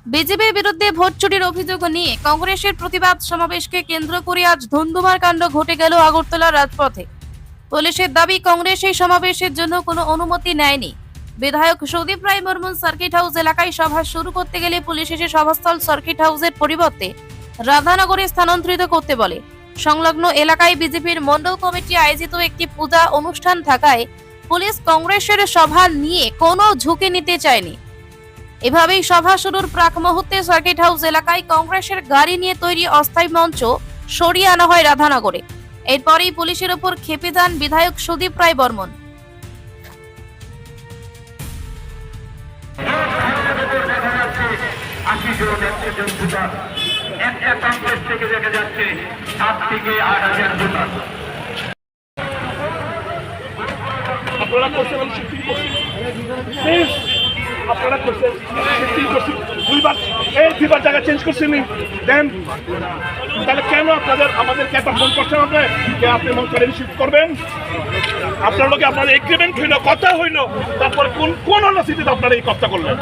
বিজেপির বিরুদ্ধে ভোট চুরির অভিযোগ নিয়ে কংগ্রেসের প্রতিবাদ সমাবেশকে কেন্দ্র করে আজ ধুন্ধুমার কাণ্ড ঘটে গেল আগরতলার রাজপথে। পুলিশের দাবি, কংগ্রেস এই সমাবেশের জন্য কোনো অনুমতি নেয়নি। বিধায়ক সুদীপ রায় বর্মন সার্কিট হাউস এলাকায় সভা শুরু করতে গেলে পুলিশ এসে সভাস্থল সার্কিট হাউসের পরিবর্তে রাধানগরে স্থানান্তরিত করতে বলে। সংলগ্ন এলাকায় বিজেপির মণ্ডল কমিটি আয়োজিত একটি পূজা অনুষ্ঠান থাকায় পুলিশ কংগ্রেসের সভা নিয়ে কোনো ঝুঁকি নিতে চায়নি। এভাবেই সভা শুরুর প্রাক মুহূর্তে সার্কিট হাউস এলাকায় কংগ্রেসের গাড়ি নিয়ে তৈরি অস্থায়ী মঞ্চ সরিয়ে আনা হয় রাধানগরে। এরপরই পুলিশের ওপর ক্ষেপে যান বিধায়ক সুদীপ রায় বর্মন। আপনারা করছেন দুইবার জায়গা চেঞ্জ করছেন দেন, তাহলে কেন আপনাদের আমাদেরকে একটা ফোন করছেন আপনি মন্ত্রী রিসিভ করবেন? আপনার লোকে আপনার এগ্রিমেন্ট হইল, কথা হইল, তারপর কোন অনুষ্ঠিতিতে আপনারা এই কথা করলেন?